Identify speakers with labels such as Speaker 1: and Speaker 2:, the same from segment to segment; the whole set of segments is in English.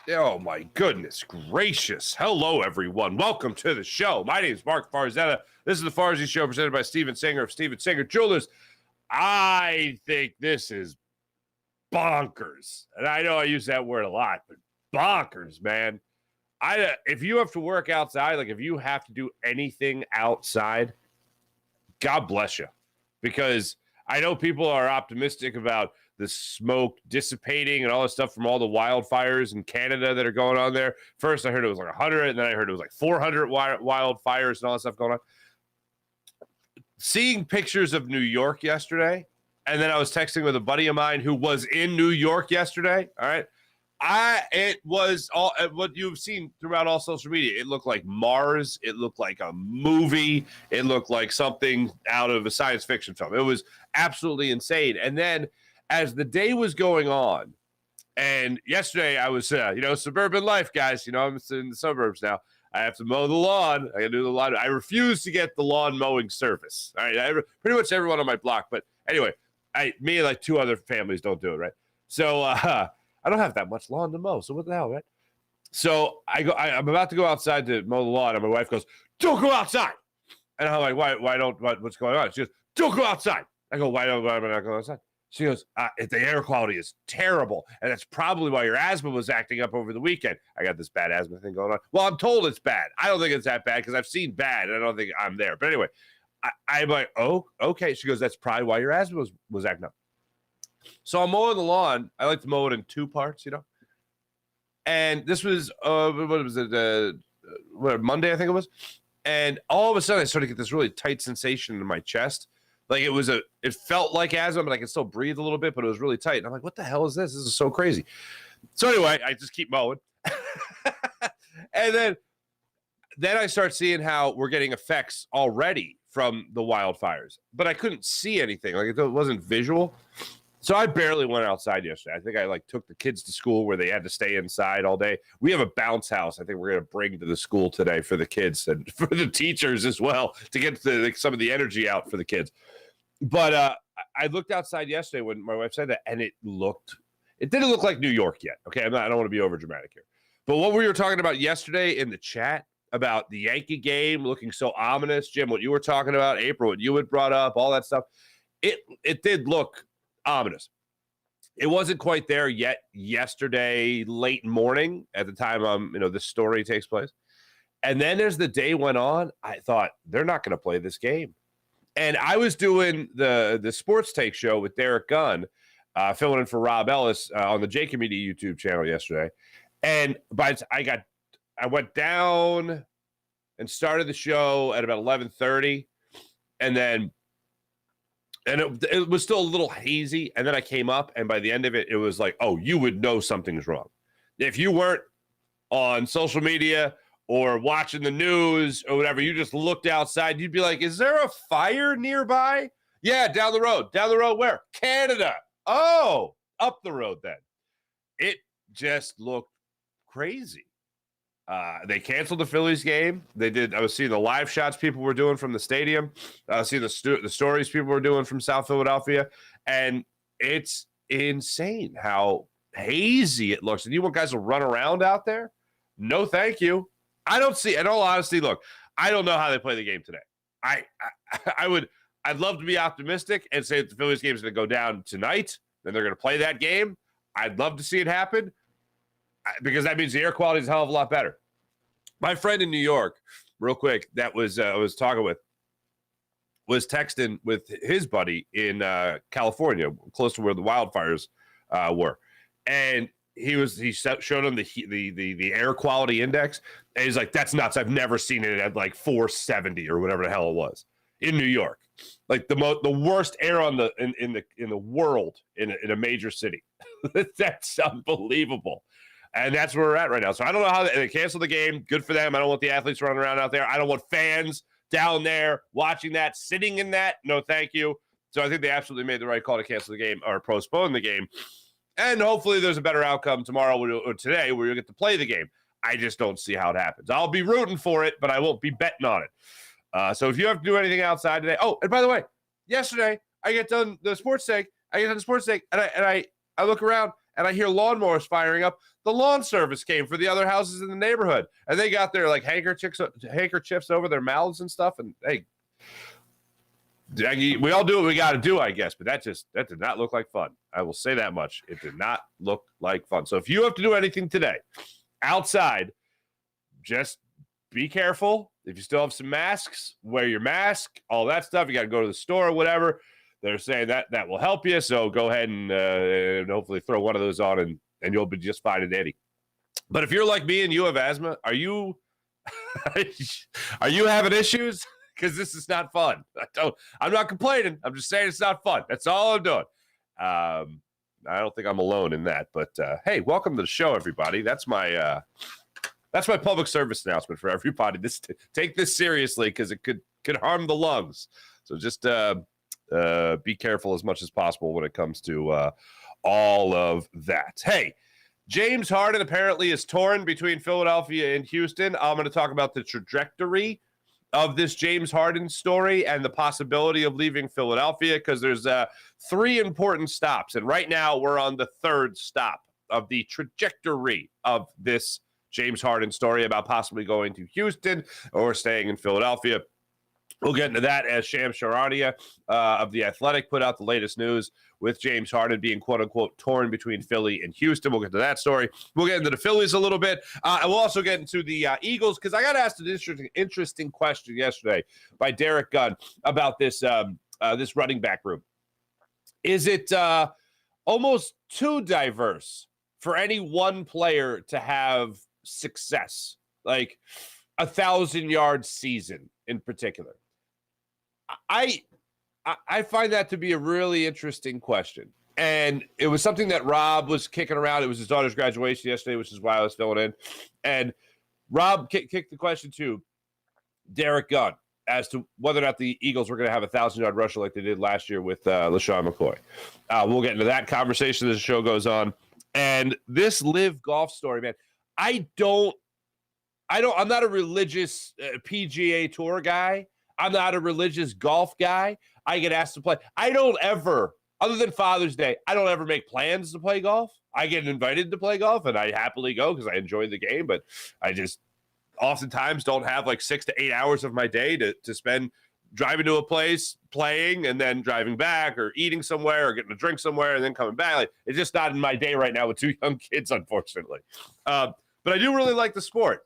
Speaker 1: Oh, my goodness gracious. Hello, everyone. Welcome to the show. My name is Mark Farzetta. This is the Farzy Show presented by Steven Singer of Steven Singer Jewelers. I think this is bonkers. And I know I use that word a lot, but bonkers, man. If you have to work outside, like if you have to do anything outside, God bless you. Because I know people are optimistic about the smoke dissipating and all this stuff from all the wildfires in Canada that are going on there. First, I heard it was like 100, and then I heard it was like 400 wildfires and all that stuff going on. Seeing pictures of New York yesterday, and then I was texting with a buddy of mine who was in New York yesterday, all right? It was all what you've seen throughout all social media. It looked like Mars. It looked like a movie. It looked like something out of a science fiction film. It was absolutely insane. And then as the day was going on, and yesterday I was, suburban life, guys. I'm in the suburbs now. I have to mow the lawn. I got to do the lawn. I refuse to get the lawn mowing service. All right, pretty much everyone on my block. But anyway, me and like two other families don't do it, right? So I don't have that much lawn to mow. So what the hell, right? So I'm about to go outside to mow the lawn, and my wife goes, "Don't go outside." And I'm like, what's going on? She goes, "Don't go outside." I go, why am I not going outside? She goes, the air quality is terrible, and that's probably why your asthma was acting up over the weekend. I got this bad asthma thing going on. Well, I'm told it's bad. I don't think it's that bad because I've seen bad, and I don't think I'm there. But anyway, I'm like, oh, okay. She goes, that's probably why your asthma was acting up. So I'm mowing the lawn. I like to mow it in two parts, And this was, what was it, Monday, I think it was. And all of a sudden, I started to get this really tight sensation in my chest. Like it felt like asthma, but I could still breathe a little bit, but it was really tight. And I'm like, what the hell is this? This is so crazy. So anyway, I just keep mowing. And then I start seeing how we're getting effects already from the wildfires, but I couldn't see anything. Like it wasn't visual. So I barely went outside yesterday. I think I took the kids to school where they had to stay inside all day. We have a bounce house I think we're going to bring to the school today for the kids and for the teachers as well to get some of the energy out for the kids. But I looked outside yesterday when my wife said that, and it didn't look like New York yet. Okay, I don't want to be over dramatic here. But what we were talking about yesterday in the chat about the Yankee game looking so ominous, Jim, what you were talking about, April, what you had brought up, all that stuff, it did look ominous. It wasn't quite there yet yesterday late morning at the time this story takes place. And then as the day went on, I thought they're not going to play this game. And I was doing the sports take show with Derek Gunn, filling in for Rob Ellis on the J Community YouTube channel yesterday. And I went down and started the show at about 11:30, and it was still a little hazy. And then I came up, and by the end of it, it was like, oh, you would know something's wrong. If you weren't on social media or watching the news or whatever, you just looked outside, you'd be like, is there a fire nearby? Yeah, down the road. Down the road where? Canada. Oh, up the road then. It just looked crazy. They canceled the Phillies game. They did. I was seeing the live shots people were doing from the stadium. I was seeing the stories people were doing from South Philadelphia. And it's insane how hazy it looks. And you want guys to run around out there? No, thank you. I don't see, in all honesty, look, I don't know how they play the game today. I'd love to be optimistic and say that the Phillies game is going to go down tonight, then they're going to play that game. I'd love to see it happen because that means the air quality is a hell of a lot better. My friend in New York, real quick, that was I was talking with, was texting with his buddy in California, close to where the wildfires were, and he showed him the air quality index, and he's like, "That's nuts! I've never seen it at like 470 or whatever the hell it was in New York, like the worst air in the world in a major city. That's unbelievable." And that's where we're at right now. So I don't know how they canceled the game. Good for them. I don't want the athletes running around out there. I don't want fans down there watching that, sitting in that. No, thank you. So I think they absolutely made the right call to cancel the game or postpone the game. And hopefully there's a better outcome tomorrow or today where you'll get to play the game. I just don't see how it happens. I'll be rooting for it, but I won't be betting on it. So if you have to do anything outside today. Oh, and by the way, yesterday I get done the sports take. And I look around and I hear lawnmowers firing up. The lawn service came for the other houses in the neighborhood, and they got their like handkerchiefs over their mouths and stuff. And hey, we all do what we got to do, I guess. But that did not look like fun. I will say that much. It did not look like fun. So if you have to do anything today outside, just be careful. If you still have some masks, wear your mask, all that stuff. You got to go to the store or whatever. They're saying that will help you. So go ahead and hopefully throw one of those on and you'll be just fine and dandy. But if you're like me and you have asthma, are you having issues? Because this is not fun. I'm not complaining. I'm just saying it's not fun. That's all I'm doing. I don't think I'm alone in that. But hey, welcome to the show, everybody. That's my public service announcement for everybody. Take this seriously because it could harm the lungs. So just be careful as much as possible when it comes to all of that. Hey, James Harden apparently is torn between Philadelphia and Houston. I'm going to talk about the trajectory of this James Harden story and the possibility of leaving Philadelphia because there's 3 important stops. And right now we're on the 3rd stop of the trajectory of this James Harden story about possibly going to Houston or staying in Philadelphia. We'll get into that as Shams Charania of The Athletic put out the latest news with James Harden being, quote-unquote, torn between Philly and Houston. We'll get to that story. We'll get into the Phillies a little bit. And we'll also get into the Eagles because I got asked an interesting question yesterday by Derek Gunn about this running back room. Is it almost too diverse for any one player to have success, like 1,000-yard season in particular? I find that to be a really interesting question. And it was something that Rob was kicking around. It was his daughter's graduation yesterday, which is why I was filling in. And Rob kicked the question to Derek Gunn as to whether or not the Eagles were going to have a 1,000-yard rusher like they did last year with LaShawn McCoy. We'll get into that conversation as the show goes on. And this LIV Golf story, man, I'm not a religious PGA Tour guy. I'm not a religious golf guy. I get asked to play. I don't ever, other than Father's Day, I don't ever make plans to play golf. I get invited to play golf, and I happily go because I enjoy the game, but I just oftentimes don't have like 6 to 8 hours of my day to spend driving to a place, playing, and then driving back or eating somewhere or getting a drink somewhere and then coming back. Like, it's just not in my day right now with 2 young kids, unfortunately. But I do really like the sport.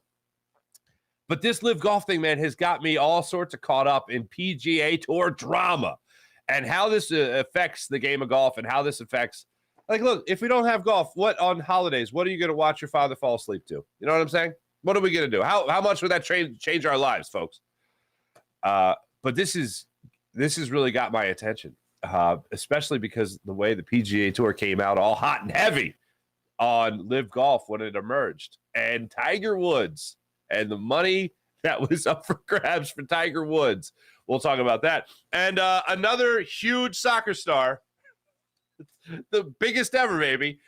Speaker 1: But this LIV Golf thing, man, has got me all sorts of caught up in PGA Tour drama and how this affects the game of golf and how this affects, like, look, if we don't have golf, what on holidays, what are you going to watch your father fall asleep to? You know what I'm saying? What are we going to do? How much would that change our lives, folks? But this has really got my attention, especially because the way the PGA Tour came out all hot and heavy on LIV Golf when it emerged. And Tiger Woods and the money that was up for grabs for Tiger Woods. We'll talk about that. And another huge soccer star, the biggest ever maybe,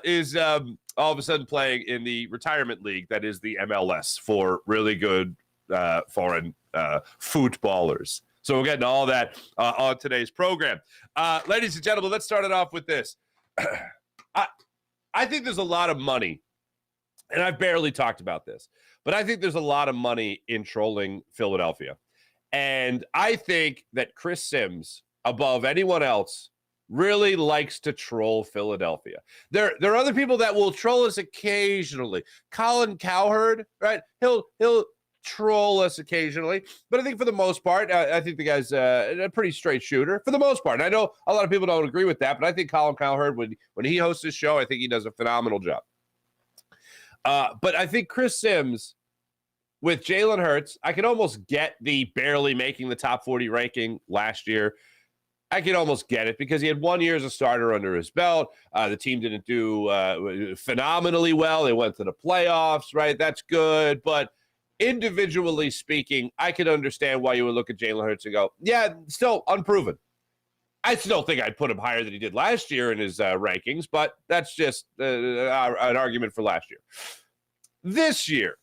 Speaker 1: is all of a sudden playing in the retirement league that is the MLS for really good foreign footballers. So we'll get into all that on today's program. Ladies and gentlemen, let's start it off with this. I think there's a lot of money, and I've barely talked about this, but I think there's a lot of money in trolling Philadelphia. And I think that Chris Sims, above anyone else, really likes to troll Philadelphia. There are other people that will troll us occasionally. Colin Cowherd, right? He'll troll us occasionally, but I think for the most part, I think the guy's a pretty straight shooter for the most part. And I know a lot of people don't agree with that, but I think Colin Cowherd, when he hosts his show, I think he does a phenomenal job. But I think Chris Sims with Jalen Hurts, I can almost get the barely making the top 40 ranking last year. I can almost get it because he had 1 year as a starter under his belt. The team didn't do phenomenally well. They went to the playoffs, right? That's good. But individually speaking, I could understand why you would look at Jalen Hurts and go, yeah, still unproven. I still think I'd put him higher than he did last year in his rankings, but that's just an argument for last year. This year,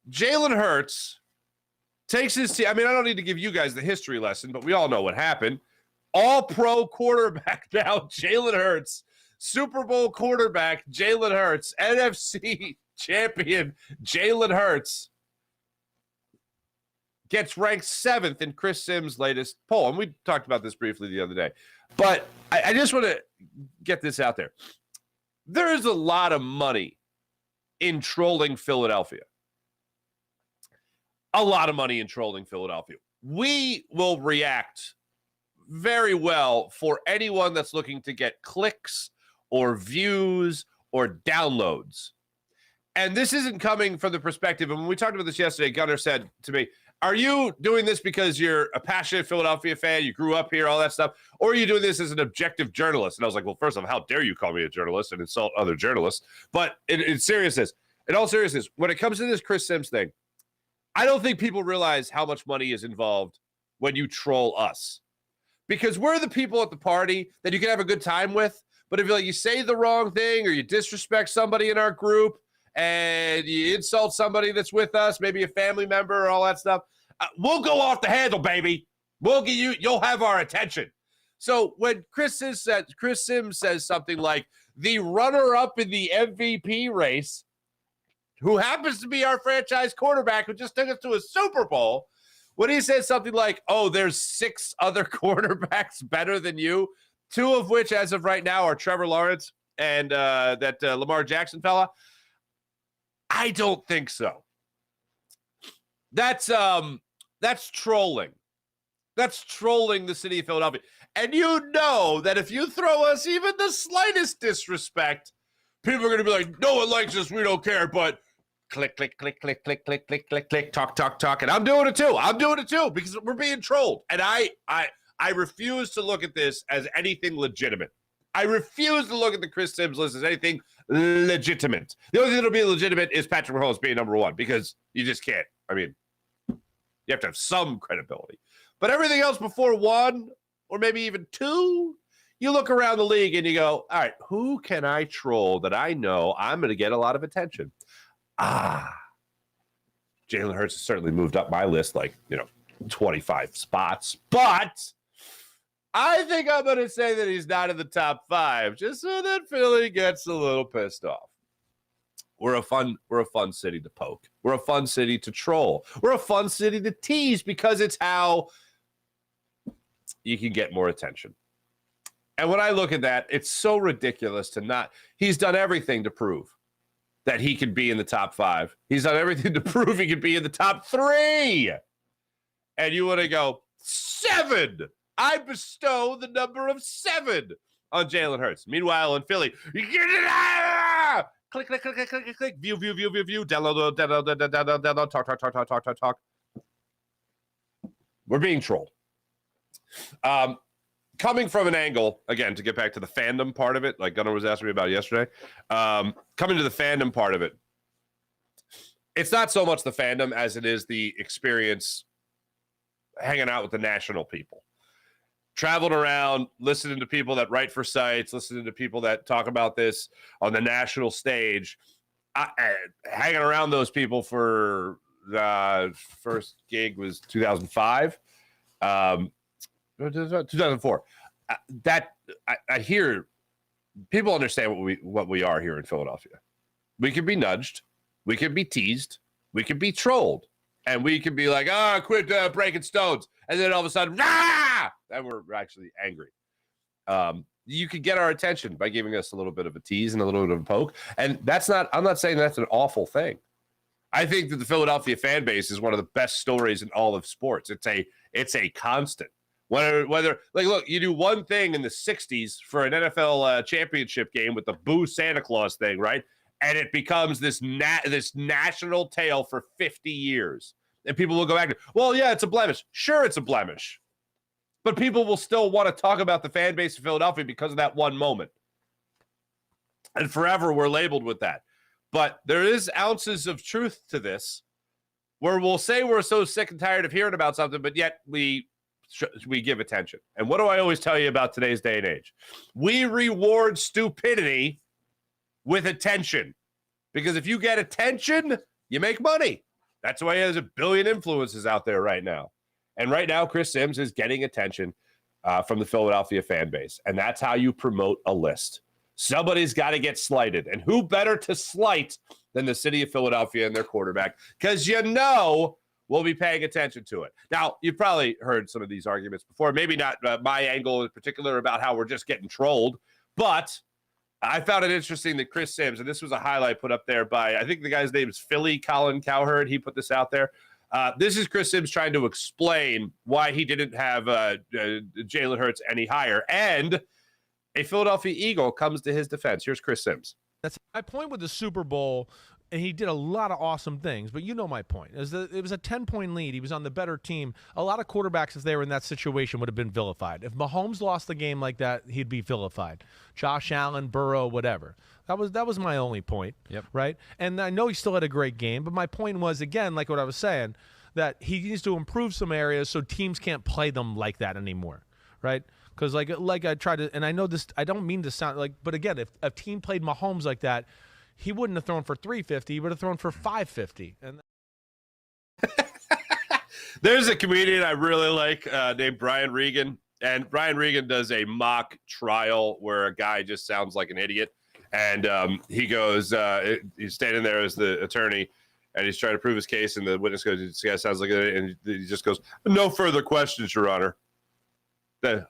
Speaker 1: Jalen Hurts takes his team. I mean, I don't need to give you guys the history lesson, but we all know what happened. All-pro quarterback now, Jalen Hurts, Super Bowl quarterback Jalen Hurts, NFC champion Jalen Hurts, gets ranked 7th in Chris Sims' latest poll. And we talked about this briefly the other day. But I just want to get this out there. There is a lot of money in trolling Philadelphia. A lot of money in trolling Philadelphia. We will react very well for anyone that's looking to get clicks or views or downloads. And this isn't coming from the perspective, and when we talked about this yesterday, Gunnar said to me, are you doing this because you're a passionate Philadelphia fan, you grew up here, all that stuff, or are you doing this as an objective journalist? And I was like, well, first off, how dare you call me a journalist and insult other journalists? But in seriousness, in all seriousness, when it comes to this Chris Sims thing, I don't think people realize how much money is involved when you troll us. Because we're the people at the party that you can have a good time with, but if you say the wrong thing or you disrespect somebody in our group and you insult somebody that's with us, maybe a family member or all that stuff, we'll go off the handle, baby. We'll get you. You'll have our attention. So when Chris Sims says something like the runner-up in the MVP race, who happens to be our franchise quarterback who just took us to a Super Bowl, when he says something like, oh, there's 6 other quarterbacks better than you, 2 of which as of right now are Trevor Lawrence and that Lamar Jackson fella, I don't think so. That's trolling. That's trolling the city of Philadelphia. And you know that if you throw us even the slightest disrespect, people are going to be like, no one likes us, we don't care, but click, click, click, click, click, click, click, click, click, talk, talk, talk. And I'm doing it too. I'm doing it too because we're being trolled. And I refuse to look at this as anything legitimate. I refuse to look at the Chris Sims list as anything legitimate. The only thing that'll be legitimate is Patrick Mahomes being number 1 because you just can't. I mean, you have to have some credibility. But everything else before 1 or maybe even 2, you look around the league and you go, all right, who can I troll that I know I'm going to get a lot of attention? Jalen Hurts has certainly moved up my list 25 spots. But I think I'm going to say that he's not in the top 5 just so that Philly gets a little pissed off. We're a fun city to poke. We're a fun city to troll. We're a fun city to tease because it's how you can get more attention. And when I look at that, it's so ridiculous to not. He's done everything to prove that he could be in the top 5. He's done everything to prove he could be in the top 3. And you want to go 7. I bestow the number of 7 on Jalen Hurts. Meanwhile, in Philly, click, click, click, click, click, click, view, download, talk. We're being trolled. Coming from an angle, again, to get back to the fandom part of it, like Gunnar was asking me about yesterday, coming to the fandom part of it, it's not so much the fandom as it is the experience hanging out with the national people. Traveling around, listening to people that write for sites, listening to people that talk about this on the national stage, hanging around those people for the first gig was 2005. 2004. I hear people understand what we are here in Philadelphia. We can be nudged, we can be teased, we can be trolled, and we can be like, quit breaking stones, and then all of a sudden, and we're actually angry. You can get our attention by giving us a little bit of a tease and a little bit of a poke, and I'm not saying that's an awful thing. I think that the Philadelphia fan base is one of the best stories in all of sports. It's a constant. Whether look, you do one thing in the 60s for an NFL championship game with the Boo Santa Claus thing, right? And it becomes this national tale for 50 years. And people will go back to, well, yeah, it's a blemish. Sure, it's a blemish. But people will still want to talk about the fan base of Philadelphia because of that one moment. And forever we're labeled with that. But there is ounces of truth to this where we'll say we're so sick and tired of hearing about something, but yet we give attention. And what do I always tell you about today's day and age? We reward stupidity with attention. Because if you get attention, you make money. That's why there's 1 billion influencers out there right now. And right now, Chris Sims is getting attention from the Philadelphia fan base. And that's how you promote a list. Somebody's got to get slighted. And who better to slight than the city of Philadelphia and their quarterback? Because we'll be paying attention to it. Now, you've probably heard some of these arguments before. Maybe not my angle in particular about how we're just getting trolled. But I found it interesting that Chris Sims, and this was a highlight put up there by, I think the guy's name is Philly Colin Cowherd. He put this out there. This is Chris Sims trying to explain why he didn't have Jalen Hurts any higher. And a Philadelphia Eagle comes to his defense. Here's Chris Sims.
Speaker 2: That's my point with the Super Bowl, and he did a lot of awesome things, but you know my point. It was a 10-point lead. He was on the better team. A lot of quarterbacks, if they were in that situation, would have been vilified. If Mahomes lost the game like that, he'd be vilified. Josh Allen, Burrow, whatever. That was my only point, right? And I know he still had a great game, but my point was, again, like what I was saying, that he needs to improve some areas so teams can't play them like that anymore, right? Because like I try to, and I know this, I don't mean to sound like, but again, if a team played Mahomes like that, he wouldn't have thrown for 350, he would have thrown for 550. And
Speaker 1: there's a comedian I really like named Brian Regan, and Brian Regan does a mock trial where a guy just sounds like an idiot, and he goes, he's standing there as the attorney, and he's trying to prove his case, and the witness goes, "This guy sounds like an idiot," and he just goes, "No further questions, Your Honor."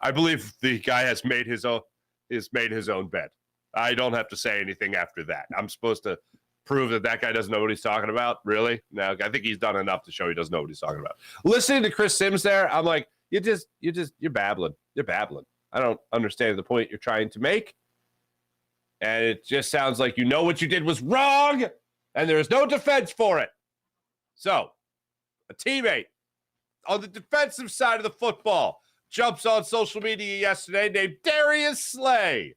Speaker 1: I believe the guy has made his own bed. I don't have to say anything after that. I'm supposed to prove that guy doesn't know what he's talking about? Really? No, I think he's done enough to show he doesn't know what he's talking about. Listening to Chris Sims there, I'm like, you're babbling. You're babbling. I don't understand the point you're trying to make. And it just sounds like you know what you did was wrong, and there is no defense for it. So, a teammate on the defensive side of the football jumps on social media yesterday named Darius Slay.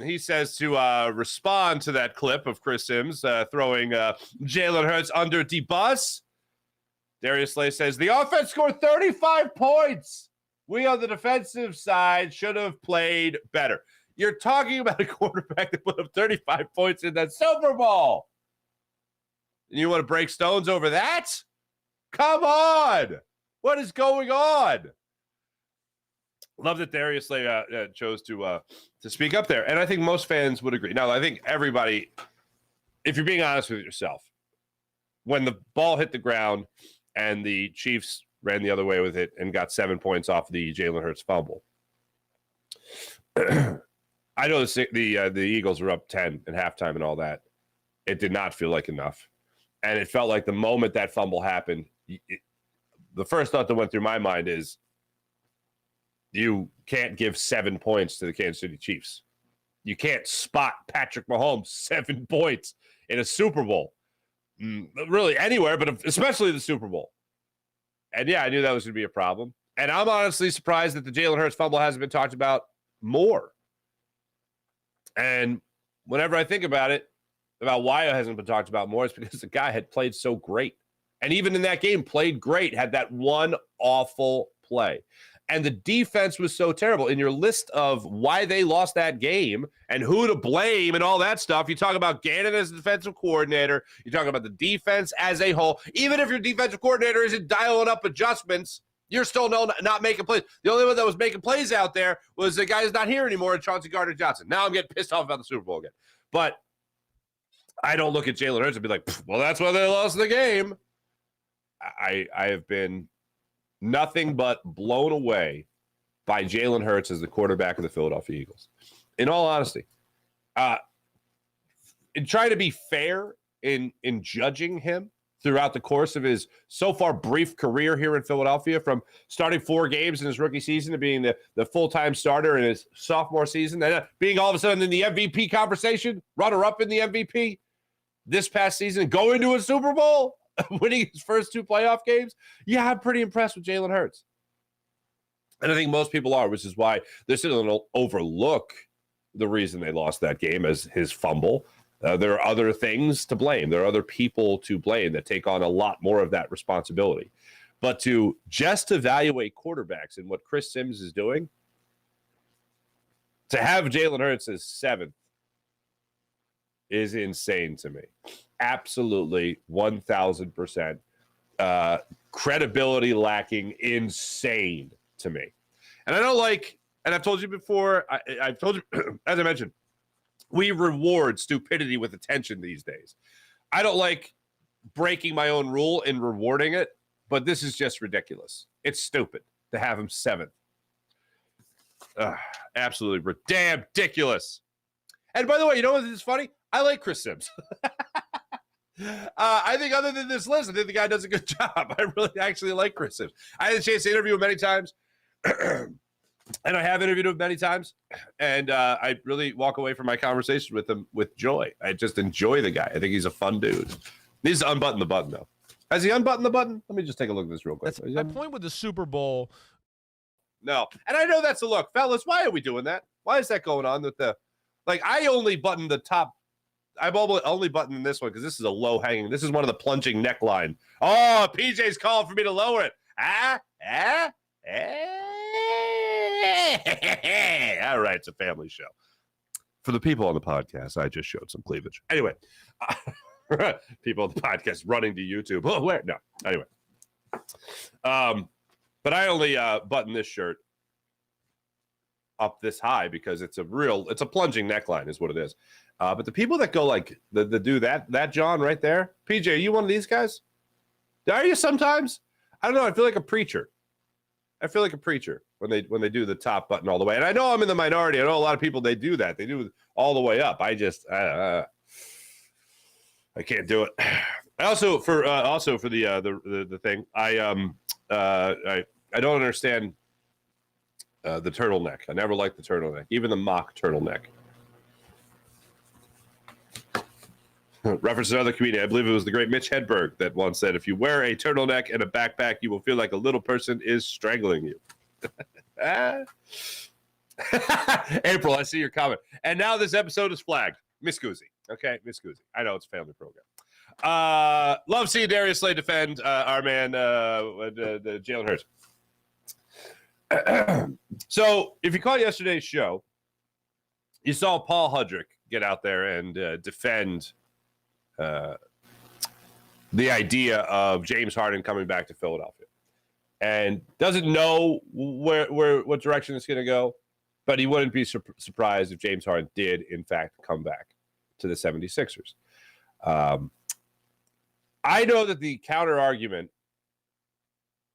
Speaker 1: He says to respond to that clip of Chris Sims throwing Jalen Hurts under the bus. Darius Slay says, the offense scored 35 points. We on the defensive side should have played better. You're talking about a quarterback that put up 35 points in that Super Bowl. And you want to break stones over that? Come on. What is going on? Love that Darius Slay chose to speak up there. And I think most fans would agree. Now, I think everybody, if you're being honest with yourself, when the ball hit the ground and the Chiefs ran the other way with it and got 7 points off the Jalen Hurts fumble, I know the Eagles were up 10 at halftime and all that. It did not feel like enough. And it felt like the moment that fumble happened, the first thought that went through my mind is, you can't give 7 points to the Kansas City Chiefs. You can't spot Patrick Mahomes 7 points in a Super Bowl. Really, anywhere, but especially the Super Bowl. And yeah, I knew that was going to be a problem. And I'm honestly surprised that the Jalen Hurts fumble hasn't been talked about more. And whenever I think about it, about why it hasn't been talked about more, it's because the guy had played so great. And even in that game, played great, had that one awful play. And the defense was so terrible. In your list of why they lost that game and who to blame and all that stuff, you talk about Gannon as the defensive coordinator. You talk about the defense as a whole. Even if your defensive coordinator isn't dialing up adjustments, you're still not making plays. The only one that was making plays out there was the guy who's not here anymore, Chauncey Gardner-Johnson. Now I'm getting pissed off about the Super Bowl again. But I don't look at Jalen Hurts and be like, well, that's why they lost the game. I have been nothing but blown away by Jalen Hurts as the quarterback of the Philadelphia Eagles. In all honesty, in trying to be fair in judging him throughout the course of his so far brief career here in Philadelphia, from starting 4 games in his rookie season to being the full-time starter in his sophomore season, and being all of a sudden in the MVP conversation, runner-up in the MVP this past season, going to a Super Bowl, winning his first 2 playoff games. Yeah, I'm pretty impressed with Jalen Hurts. And I think most people are, which is why they're still going to overlook the reason they lost that game as his fumble. There are other things to blame. There are other people to blame that take on a lot more of that responsibility. But to just evaluate quarterbacks and what Chris Sims is doing, to have Jalen Hurts as 7th is insane to me. Absolutely 1,000% credibility lacking, insane to me. And I don't like, and I've told you before, I've told you, as I mentioned, We reward stupidity with attention these days. I don't like breaking my own rule and rewarding it, but this is just ridiculous. It's stupid to have him 7th. Absolutely damn ridiculous. And by the way, you know what is funny? I like Chris Sims. I think other than this list, I think the guy does a good job. I really actually like Chris Sims. I had a chance to interview him many times, and I have interviewed him many times, and I really walk away from my conversation with him with joy. I just enjoy the guy. I think he's a fun dude. He needs to unbutton the button, though. Has he unbuttoned the button? Let me just take a look at this real quick.
Speaker 2: That's my point with the Super Bowl.
Speaker 1: No. And I know that's a look. Fellas, why are we doing that? Why is that going on with the – like, I only button the top – I'm only buttoning this one because this is a low-hanging – this is one of the plunging neckline. Oh, PJ's calling for me to lower it. All right, it's a family show. For the people on the podcast, I just showed some cleavage. Anyway, people on the podcast running to YouTube. Oh, where? No. Anyway. But I only button this shirt up this high because it's a plunging neckline is what it is. But the people that go like the do that John right there, PJ, are you one of these guys? Are you sometimes? I don't know. I feel like a preacher. When they do the top button all the way. And I know I'm in the minority. I know a lot of people, they do that. They do it all the way up. I just I can't do it. Also for the thing, I don't understand the turtleneck. I never liked the turtleneck, even the mock turtleneck. Reference another comedian. I believe it was the great Mitch Hedberg that once said, if you wear a turtleneck and a backpack, you will feel like a little person is strangling you. April, I see your comment. And now this episode is flagged. Miss Guzzi. Okay, Miss Guzzi. I know it's a family program. Love seeing Darius Slay defend our man, Jalen Hurts. So, if you caught yesterday's show, you saw Paul Hudrick get out there and defend the idea of James Harden coming back to Philadelphia, and doesn't know what direction it's going to go, but he wouldn't be surprised if James Harden did, in fact, come back to the 76ers. I know that the counter argument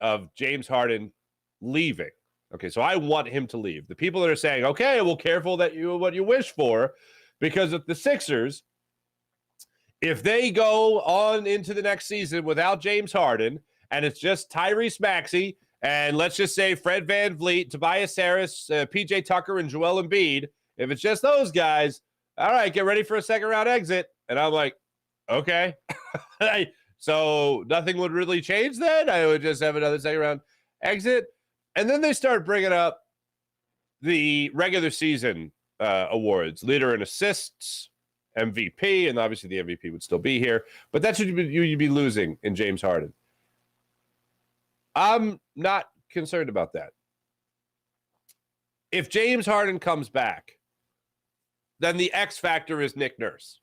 Speaker 1: of James Harden leaving. Okay, so I want him to leave. The people that are saying, okay, well, careful that what you wish for, because if the Sixers, if they go on into the next season without James Harden, and it's just Tyrese Maxey, and let's just say Fred VanVleet, Tobias Harris, PJ Tucker, and Joel Embiid, if it's just those guys, all right, get ready for a second-round exit. And I'm like, okay. So nothing would really change then? I would just have another second-round exit? And then they start bringing up the regular season awards, leader in assists, MVP, and obviously the MVP would still be here. But that's what you'd be losing in James Harden. I'm not concerned about that. If James Harden comes back, then the X factor is Nick Nurse.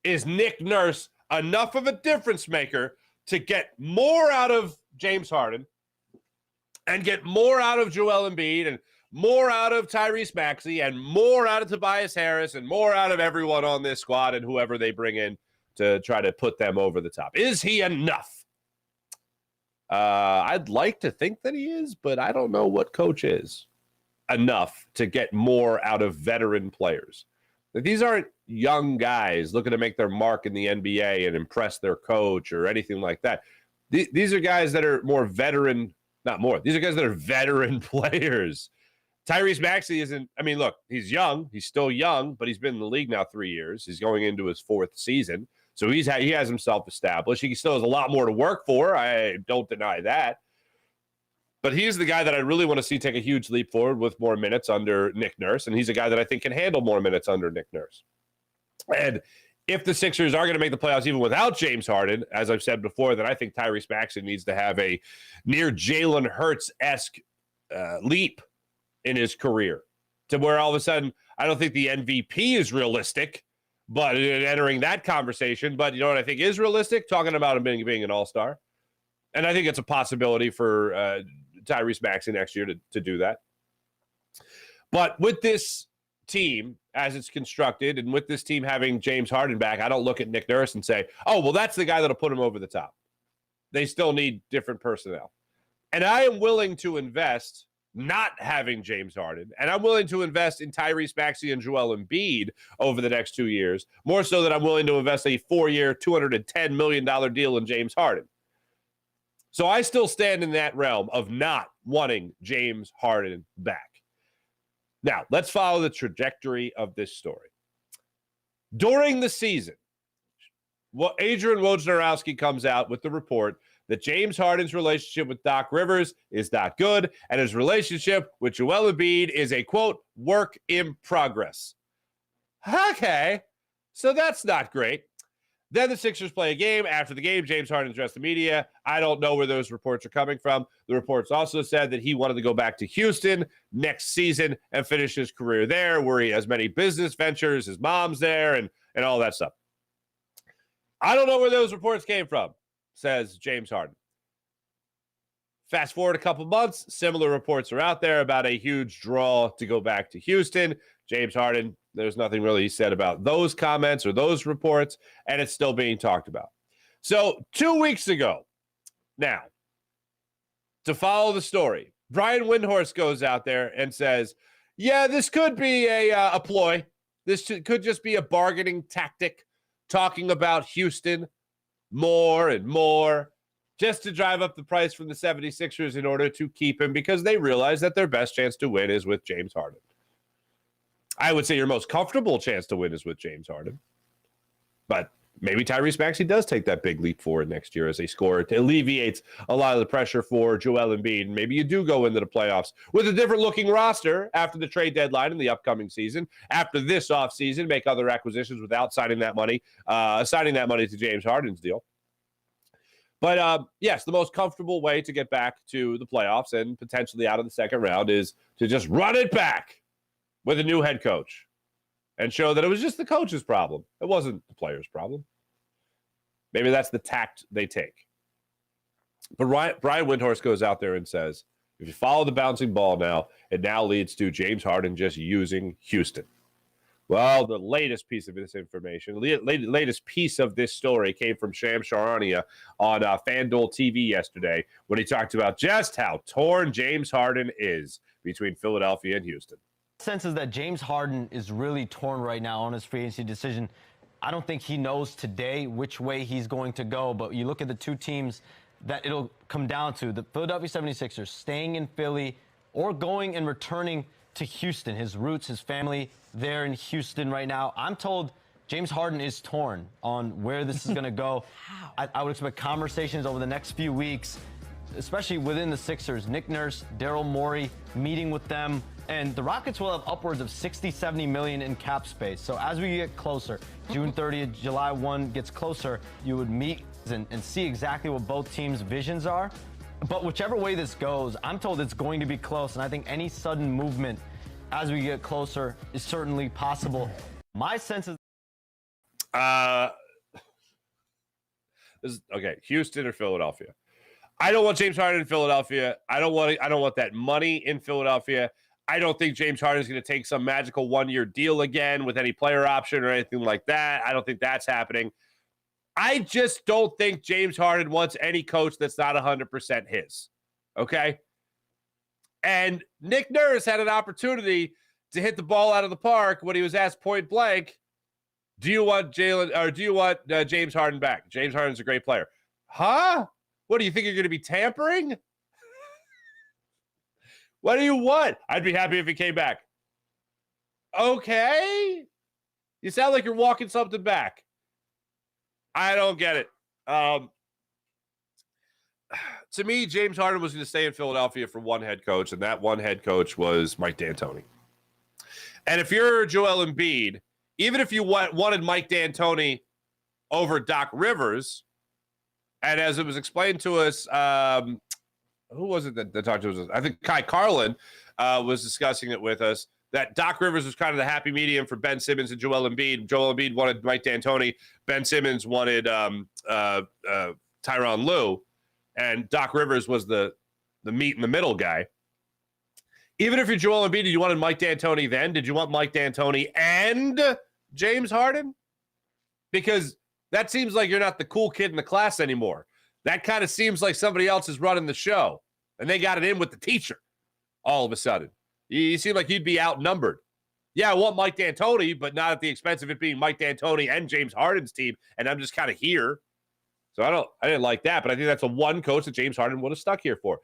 Speaker 1: Is Nick Nurse enough of a difference maker to get more out of James Harden and get more out of Joel Embiid and more out of Tyrese Maxey and more out of Tobias Harris and more out of everyone on this squad and whoever they bring in to try to put them over the top? Is he enough? I'd like to think that he is, but I don't know what coach is enough to get more out of veteran players. These aren't young guys looking to make their mark in the NBA and impress their coach or anything like that. These are guys that are more veteran, not more. These are guys that are veteran players. Tyrese Maxey isn't, I mean, look, he's young. He's still young, but he's been in the league now 3 years. He's going into his 4th season. So he has himself established. He still has a lot more to work for. I don't deny that. But he's the guy that I really want to see take a huge leap forward with more minutes under Nick Nurse. And he's a guy that I think can handle more minutes under Nick Nurse. And if the Sixers are going to make the playoffs even without James Harden, as I've said before, then I think Tyrese Maxey needs to have a near Jalen Hurts-esque leap in his career to where all of a sudden I don't think the MVP is realistic, but entering that conversation. But you know what I think is realistic? Talking about him being an all-star. And I think it's a possibility for Tyrese Maxey next year to do that. But with this team as it's constructed, and with this team having James Harden back, I don't look at Nick Nurse and say, oh, well, that's the guy that'll put him over the top. They still need different personnel. And I am willing to invest not having James Harden, and I'm willing to invest in Tyrese Maxey and Joel Embiid over the next 2 years, more so than I'm willing to invest a 4-year, $210 million deal in James Harden. So I still stand in that realm of not wanting James Harden back. Now, let's follow the trajectory of this story. During the season, Adrian Wojnarowski comes out with the report that James Harden's relationship with Doc Rivers is not good, and his relationship with Joel Embiid is a, quote, work in progress. Okay, so that's not great. Then the Sixers play a game. After the game, James Harden addressed the media. I don't know where those reports are coming from. The reports also said that he wanted to go back to Houston next season and finish his career there, where he has many business ventures, his mom's there, and all that stuff. I don't know where those reports came from, says James Harden. Fast forward a couple months, similar reports are out there about a huge draw to go back to Houston. James Harden, there's nothing really he said about those comments or those reports, and it's still being talked about. So 2 weeks ago, now, to follow the story, Brian Windhorst goes out there and says, yeah, this could be a ploy. This could just be a bargaining tactic, talking about Houston more and more, just to drive up the price from the 76ers in order to keep him, because they realize that their best chance to win is with James Harden. I would say your most comfortable chance to win is with James Harden. But maybe Tyrese Maxey does take that big leap forward next year as a scorer. It alleviates a lot of the pressure for Joel Embiid. And maybe you do go into the playoffs with a different looking roster after the trade deadline in the upcoming season. After this offseason, make other acquisitions without signing that money to James Harden's deal. But yes, the most comfortable way to get back to the playoffs and potentially out of the second round is to just run it back with a new head coach and show that it was just the coach's problem. It wasn't the player's problem. Maybe that's the tact they take. But Brian Windhorst goes out there and says, if you follow the bouncing ball now, it now leads to James Harden just using Houston. Well, the latest piece of this information, latest piece of this story came from Shams Charania on FanDuel TV yesterday when he talked about just how torn James Harden is between Philadelphia and Houston.
Speaker 3: Sense is that James Harden is really torn right now on his free agency decision. I don't think he knows today which way he's going to go, but you look at the two teams that it'll come down to, the Philadelphia 76ers staying in Philly or going and returning to Houston. His roots, his family there in Houston right now. I'm told James Harden is torn on where this is going to go. I would expect conversations over the next few weeks, especially within the Sixers. Nick Nurse, Daryl Morey, meeting with them. And the Rockets will have upwards of $60-70 million in cap space. So as we get closer, June 30th, July 1 gets closer, you would meet and see exactly what both teams' visions are. But whichever way this goes, I'm told it's going to be close. And I think any sudden movement as we get closer is certainly possible. My sense is...
Speaker 1: Okay, Houston or Philadelphia. I don't want James Harden in Philadelphia. I don't want that money in Philadelphia. I don't think James Harden is going to take some magical one-year deal again with any player option or anything like that. I don't think that's happening. I just don't think James Harden wants any coach that's not 100% his. Okay? And Nick Nurse had an opportunity to hit the ball out of the park when he was asked point blank, do you want James Harden back? James Harden's a great player. Huh? What, do you think you're going to be tampering? What do you want? I'd be happy if he came back. Okay. You sound like you're walking something back. I don't get it. To me, James Harden was going to stay in Philadelphia for one head coach, and that one head coach was Mike D'Antoni. And if you're Joel Embiid, even if you wanted Mike D'Antoni over Doc Rivers, and as it was explained to us, who was it that talked to us? I think Kai Carlin was discussing it with us, that Doc Rivers was kind of the happy medium for Ben Simmons and Joel Embiid. Joel Embiid wanted Mike D'Antoni. Ben Simmons wanted Tyronn Lue. And Doc Rivers was the meet in the middle guy. Even if you're Joel Embiid, did you want Mike D'Antoni then? Did you want Mike D'Antoni and James Harden? Because that seems like you're not the cool kid in the class anymore. That kind of seems like somebody else is running the show, and they got it in with the teacher all of a sudden. You seem like you'd be outnumbered. Yeah, I want Mike D'Antoni, but not at the expense of it being Mike D'Antoni and James Harden's team, and I'm just kind of here. So I didn't like that, but I think that's the one coach that James Harden would have stuck here for.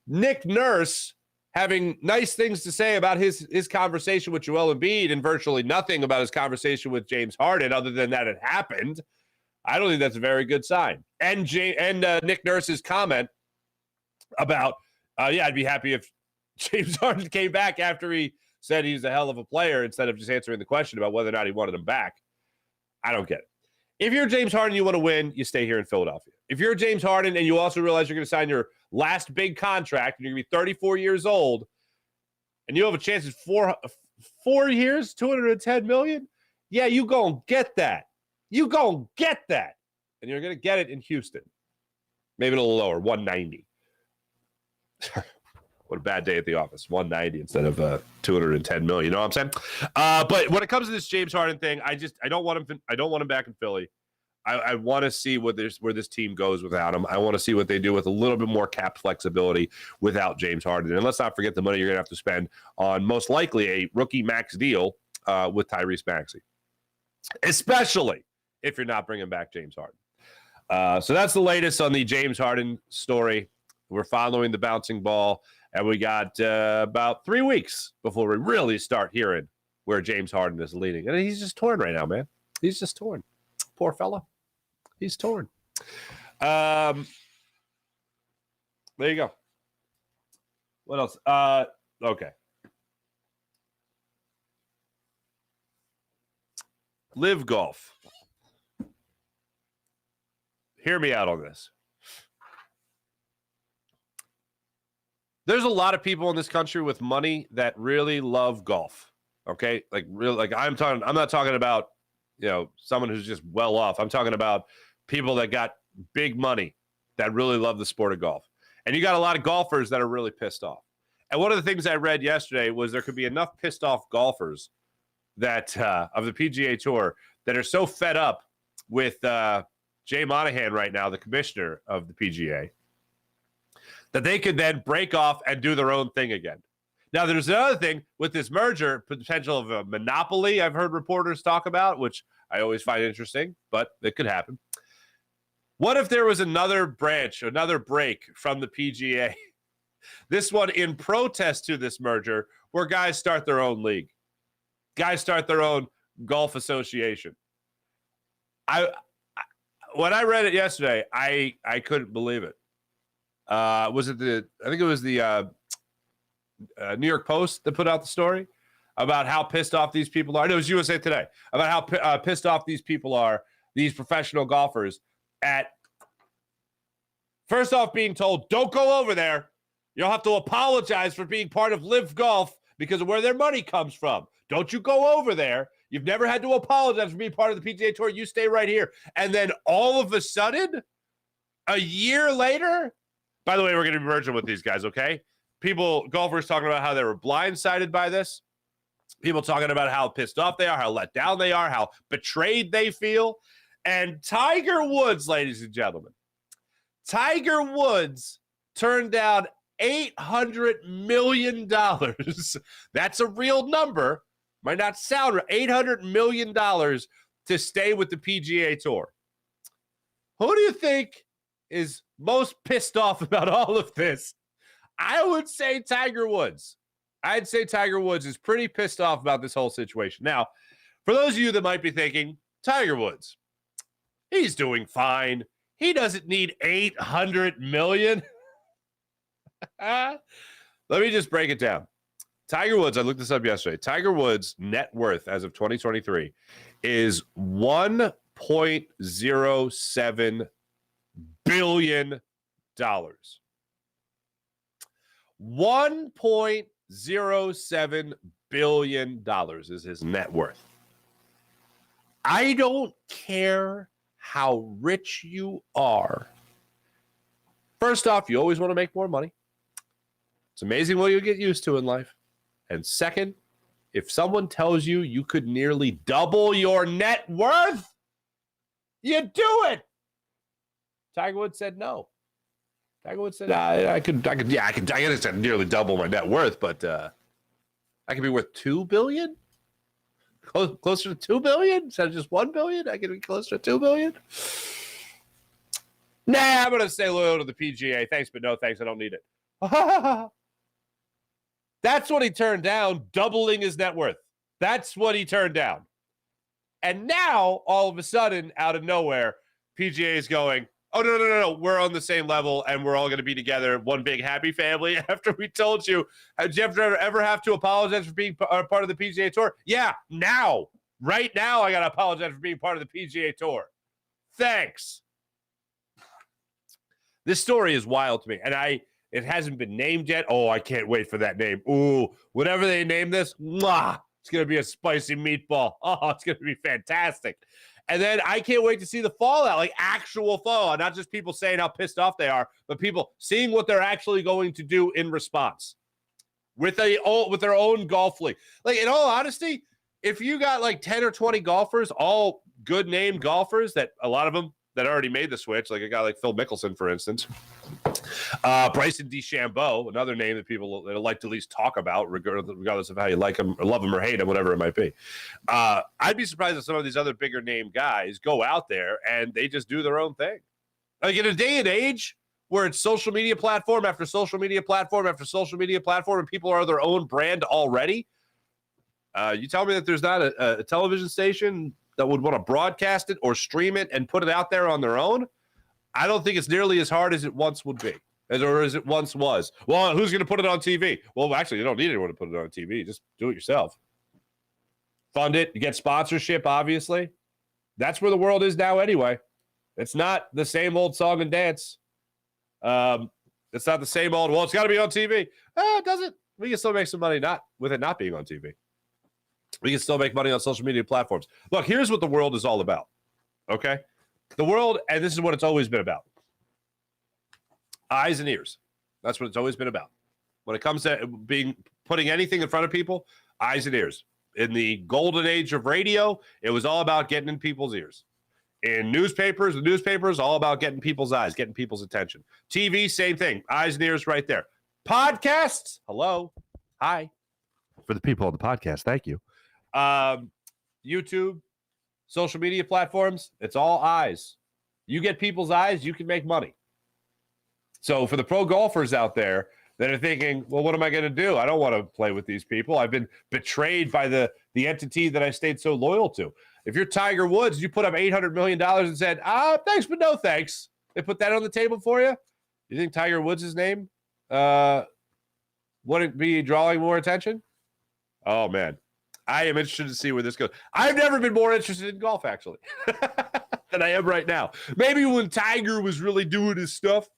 Speaker 1: Nick Nurse having nice things to say about his conversation with Joel Embiid and virtually nothing about his conversation with James Harden other than that it happened. I don't think that's a very good sign. And Nick Nurse's comment about, I'd be happy if James Harden came back after he said he's a hell of a player instead of just answering the question about whether or not he wanted him back. I don't get it. If you're James Harden, you want to win, you stay here in Philadelphia. If you're James Harden and you also realize you're going to sign your last big contract and you're going to be 34 years old and you have a chance at 4 years, $210 million, yeah, you go and get that. You go and get that. And you're going to get it in Houston. Maybe a little lower, 190. What a bad day at the office. 190 instead of 210 million. You know what I'm saying? But when it comes to this James Harden thing, I don't want him. I don't want him back in Philly. I want to see where this team goes without him. I want to see what they do with a little bit more cap flexibility without James Harden. And let's not forget the money you're going to have to spend on most likely a rookie max deal with Tyrese Maxey, especially if you're not bringing back James Harden. So that's the latest on the James Harden story. We're following the bouncing ball. And we got about 3 weeks before we really start hearing where James Harden is leading. And he's just torn right now, man. He's just torn. Poor fella. He's torn. There you go. What else? Okay. LIV Golf. Hear me out on this. There's a lot of people in this country with money that really love golf. Okay? I'm not talking about, someone who's just well off. I'm talking about people that got big money that really love the sport of golf. And you got a lot of golfers that are really pissed off. And one of the things I read yesterday was there could be enough pissed off golfers that of the PGA Tour that are so fed up with Jay Monahan right now, the commissioner of the PGA, that they could then break off and do their own thing again. Now, there's another thing with this merger, potential of a monopoly I've heard reporters talk about, which I always find interesting, but it could happen. What if there was another branch, another break from the PGA, this one in protest to this merger, where guys start their own league, guys start their own golf association? When I read it yesterday, I couldn't believe it. I think it was the New York Post that put out the story about how pissed off these people are. No, it was USA Today, about how pissed off these people are, these professional golfers, at first off being told, don't go over there. You'll have to apologize for being part of LIV Golf because of where their money comes from. Don't you go over there. You've never had to apologize for being part of the PGA Tour. You stay right here. And then all of a sudden, a year later, by the way, we're going to be merging with these guys, okay? Golfers talking about how they were blindsided by this. People talking about how pissed off they are, how let down they are, how betrayed they feel. And Tiger Woods, ladies and gentlemen, Tiger Woods turned down $800 million. That's a real number. Might not sound right. $800 million to stay with the PGA Tour. Who do you think is most pissed off about all of this? I would say Tiger Woods. I'd say Tiger Woods is pretty pissed off about this whole situation. Now, for those of you that might be thinking, Tiger Woods, he's doing fine. He doesn't need $800 million. Let me just break it down. Tiger Woods, I looked this up yesterday. Tiger Woods' net worth as of 2023 is $1.07 billion. $1.07 billion is his net worth. I don't care how rich you are. First off, you always want to make more money. It's amazing what you get used to in life. And second, if someone tells you you could nearly double your net worth, you do it. Tiger Woods said no. Tiger Woods said, I could nearly double my net worth, but I could be worth $2 billion, closer to $2 billion instead of just $1 billion. I could be closer to $2 billion. Nah, I'm gonna stay loyal to the PGA. Thanks, but no thanks. I don't need it. That's what he turned down, doubling his net worth. That's what he turned down. And now, all of a sudden, out of nowhere, PGA is going, oh, no. We're on the same level, and we're all going to be together, one big happy family. After we told you, did you ever have to apologize for being part of the PGA Tour? Yeah, now. Right now, I got to apologize for being part of the PGA Tour. Thanks. This story is wild to me, and it hasn't been named yet. Oh, I can't wait for that name. Ooh, whatever they name this, mwah, it's going to be a spicy meatball. Oh, it's going to be fantastic. And then I can't wait to see the fallout, like actual fallout, not just people saying how pissed off they are, but people seeing what they're actually going to do in response with their own golf league. Like, in all honesty, if you got like 10 or 20 golfers, all good name golfers, that a lot of them that already made the switch, like a guy like Phil Mickelson, for instance, Bryson DeChambeau, another name that people like to at least talk about, regardless of how you like him or love him or hate him, whatever it might be. I'd be surprised if some of these other bigger name guys go out there and they just do their own thing. Like, in a day and age where it's social media platform after social media platform after social media platform, and people are their own brand already, you tell me that there's not a television station that would want to broadcast it or stream it and put it out there on their own? I don't think it's nearly as hard as it once would be, or as it once was. Well, who's going to put it on TV? Well, actually, you don't need anyone to put it on TV. Just do it yourself. Fund it. You get sponsorship, obviously. That's where the world is now anyway. It's not the same old song and dance. It's not the same old, well, it's got to be on TV. It doesn't. We can still make some money with it not being on TV. We can still make money on social media platforms. Look, here's what the world is all about, okay? The world, and this is what it's always been about. Eyes and ears. That's what it's always been about. When it comes to putting anything in front of people, eyes and ears. In the golden age of radio, it was all about getting in people's ears. In newspapers, the newspapers, all about getting people's eyes, getting people's attention. TV, same thing. Eyes and ears right there. Podcasts, hello. Hi. For the people on the podcast, thank you. YouTube, social media platforms, it's all eyes. You get people's eyes, you can make money. So for the pro golfers out there that are thinking, well, what am I going to do? I don't want to play with these people. I've been betrayed by the entity that I stayed so loyal to. If you're Tiger Woods, you put up $800 million and said, thanks, but no thanks. They put that on the table for you. You think Tiger Woods' name wouldn't be drawing more attention? Oh, man. I am interested to see where this goes. I've never been more interested in golf, actually, than I am right now. Maybe when Tiger was really doing his stuff,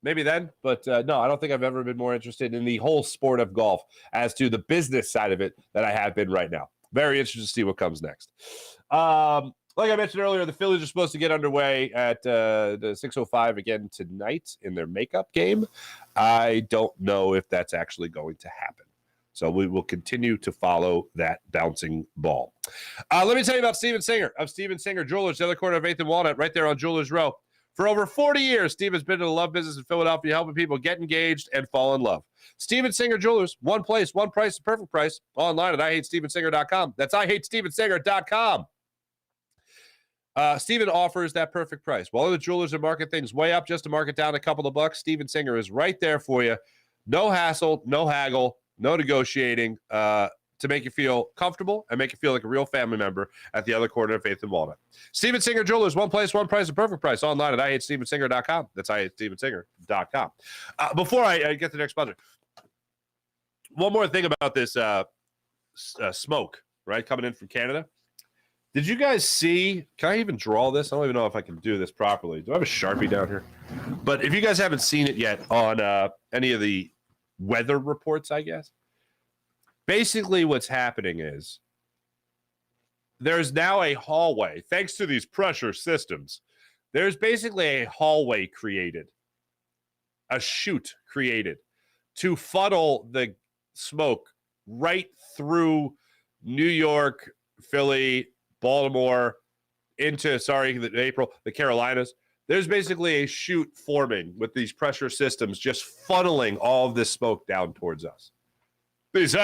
Speaker 1: maybe then. But no, I don't think I've ever been more interested in the whole sport of golf as to the business side of it than I have been right now. Very interested to see what comes next. Like I mentioned earlier, the Phillies are supposed to get underway at the 6:05 again tonight in their makeup game. I don't know if that's actually going to happen. So we will continue to follow that bouncing ball. Let me tell you about Steven Singer of Steven Singer Jewelers, the other corner of 8th and Walnut, right there on Jewelers Row. For over 40 years, Steve has been in the love business in Philadelphia, helping people get engaged and fall in love. Steven Singer Jewelers, one place, one price, the perfect price. Online at IHateStevenSinger.com. That's IHateStevenSinger.com. Steven offers that perfect price. While other jewelers are marking things way up just to mark it down a couple of bucks, Steven Singer is right there for you. No hassle, no haggle, no negotiating to make you feel comfortable and make you feel like a real family member at the other corner of 8th and Walnut. Steven Singer Jewelers, one place, one price, the perfect price. Online at IHateStevenSinger.com. That's IHateStevenSinger.com. Before I get to the next sponsor, one more thing about this smoke, right, coming in from Canada. Did you guys see, can I even draw this? I don't even know if I can do this properly. Do I have a Sharpie down here? But if you guys haven't seen it yet on any of the weather reports, I guess, basically what's happening is there's now a hallway, thanks to these pressure systems. There's basically a hallway created a chute created to funnel the smoke right through New York, Philly, Baltimore, into, April, the Carolinas. There's basically a chute forming with these pressure systems just funneling all of this smoke down towards us. These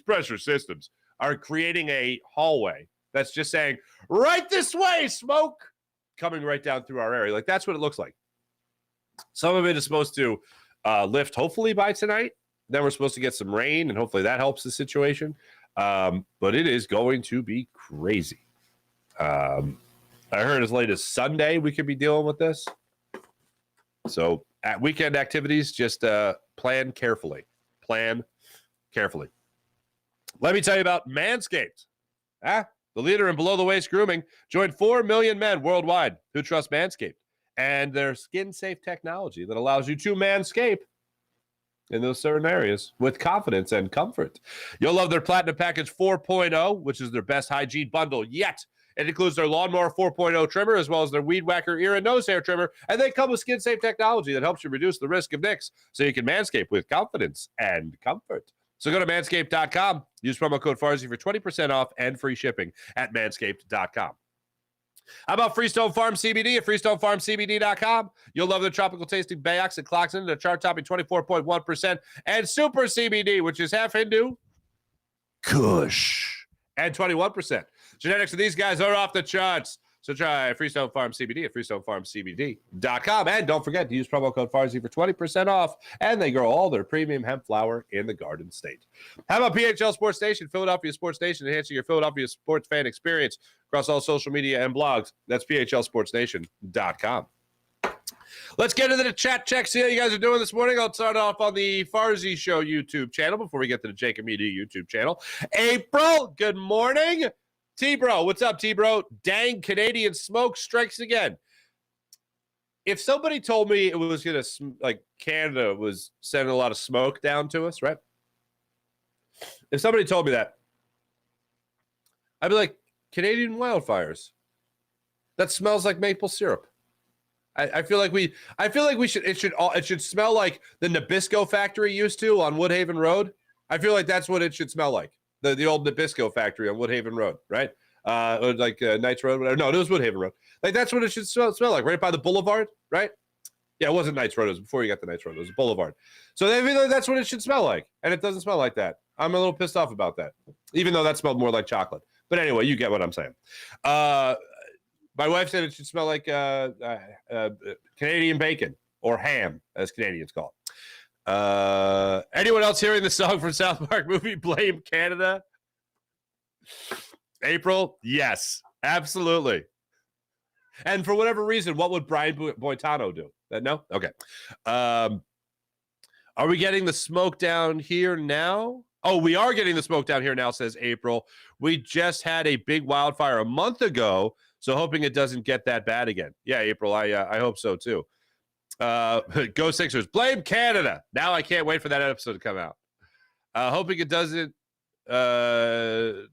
Speaker 1: pressure systems are creating a hallway that's just saying, right this way, smoke, coming right down through our area. Like, that's what it looks like. Some of it is supposed to lift, hopefully, by tonight. Then we're supposed to get some rain, and hopefully that helps the situation. But it is going to be crazy. I heard as late as Sunday we could be dealing with this. So at weekend activities, just plan carefully. Plan carefully. Let me tell you about Manscaped. The leader in below-the-waist grooming. Join 4 million men worldwide who trust Manscaped and their skin-safe technology that allows you to manscape in those certain areas with confidence and comfort. You'll love their Platinum Package 4.0, which is their best hygiene bundle yet. It includes their Lawnmower 4.0 trimmer, as well as their Weed Whacker ear and nose hair trimmer, and they come with skin-safe technology that helps you reduce the risk of nicks, so you can manscape with confidence and comfort. So go to manscaped.com, use promo code Farzy for 20% off and free shipping at manscaped.com. How about Freestone Farm CBD at freestonefarmcbd.com? You'll love the tropical tasting Bayox that clocks into the chart-topping 24.1%, and Super CBD, which is half Hindu, Kush, and 21%. Genetics of these guys are off the charts. So try Freestone Farm CBD at freestonefarmcbd.com. And don't forget to use promo code Farzy for 20% off. And they grow all their premium hemp flower in the Garden State. How about PHL Sports Station, Philadelphia Sports Station, enhancing your Philadelphia sports fan experience across all social media and blogs? That's phlsportsnation.com. Let's get into the chat check. See how you guys are doing this morning. I'll start off on the Farzy Show YouTube channel before we get to the Jacob Media YouTube channel. April, good morning. T-Bro, what's up, T-Bro? Dang, Canadian smoke strikes again. If somebody told me it was going to, like, Canada was sending a lot of smoke down to us, right? If somebody told me that, I'd be like, Canadian wildfires. That smells like maple syrup. I feel like we should, it should smell like the Nabisco factory used to on Woodhaven Road. I feel like that's what it should smell like. The old Nabisco factory on Woodhaven Road, right? Or like Knights Road, whatever. No, it was Woodhaven Road. Like, that's what it should smell like, right by the boulevard, right? Yeah, it wasn't Knights Road. It was before you got the Knights Road. It was a boulevard. So I feel like that's what it should smell like, and it doesn't smell like that. I'm a little pissed off about that, even though that smelled more like chocolate. But anyway, you get what I'm saying. My wife said it should smell like Canadian bacon, or ham, as Canadians call it. Anyone else hearing the song from South Park movie Blame Canada? April, yes, absolutely. And for whatever reason, what would Brian Boitano do? No? Okay. Are we getting the smoke down here now? Oh, we are getting the smoke down here now, says April. We just had a big wildfire a month ago, so hoping it doesn't get that bad again. Yeah, April, I hope so too. Go Sixers. Blame Canada. Now I can't wait for that episode to come out. Hoping it doesn't. PJ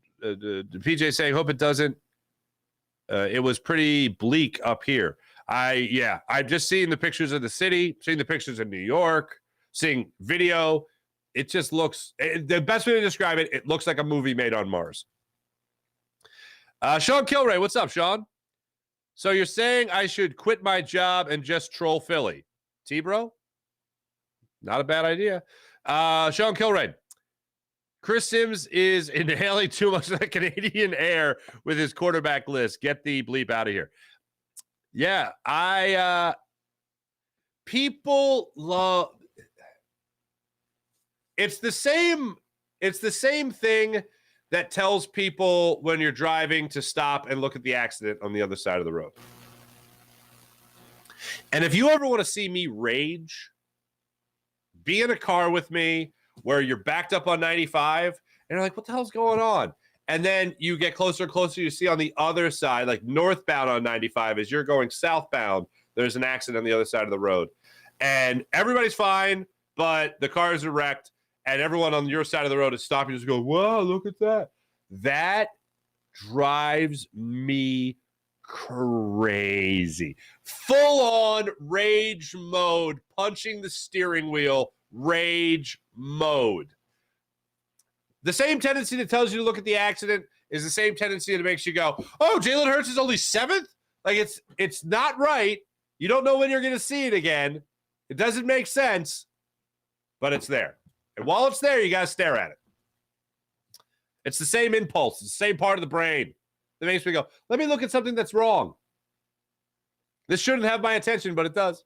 Speaker 1: saying, hope it doesn't. It was pretty bleak up here. I've just seen the pictures of the city, seeing the pictures of New York, seeing video. It just looks, the best way to describe it, it looks like a movie made on Mars. Sean Kilray, what's up, Sean? So you're saying I should quit my job and just troll Philly? T-Bro? Not a bad idea. Sean Kilrain. Chris Sims is inhaling too much of that Canadian air with his quarterback list. Get the bleep out of here. Yeah, people love, it's the same thing that tells people when you're driving to stop and look at the accident on the other side of the road. And if you ever want to see me rage, be in a car with me where you're backed up on 95 and you're like, what the hell's going on? And then you get closer and closer, you see on the other side, like northbound on 95, as you're going southbound, there's an accident on the other side of the road. And everybody's fine, but the cars are wrecked. And everyone on your side of the road is stopping, just go, whoa, look at that. That drives me crazy. Full on rage mode, punching the steering wheel, rage mode. The same tendency that tells you to look at the accident is the same tendency that makes you go, oh, Jalen Hurts is only 7th? Like, it's not right. You don't know when you're going to see it again. It doesn't make sense, but it's there. And while it's there, you got to stare at it. It's the same impulse. It's the same part of the brain that makes me go, let me look at something that's wrong. This shouldn't have my attention, but it does.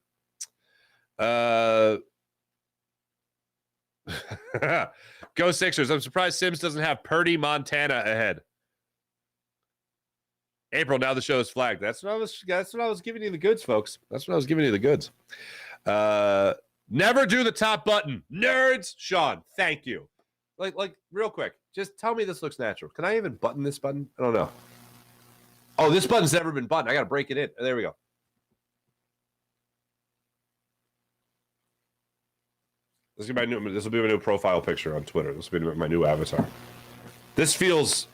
Speaker 1: Go Sixers. I'm surprised Sims doesn't have Purdy Montana ahead. April, now the show is flagged. That's what I was giving you the goods, folks. That's what I was giving you the goods. Never do the top button. Nerds. Sean, thank you. Like real quick, just tell me this looks natural. Can I even button this button? I don't know. Oh, this button's never been buttoned. I got to break it in. There we go. This will be my new profile picture on Twitter. This will be my new avatar. This feels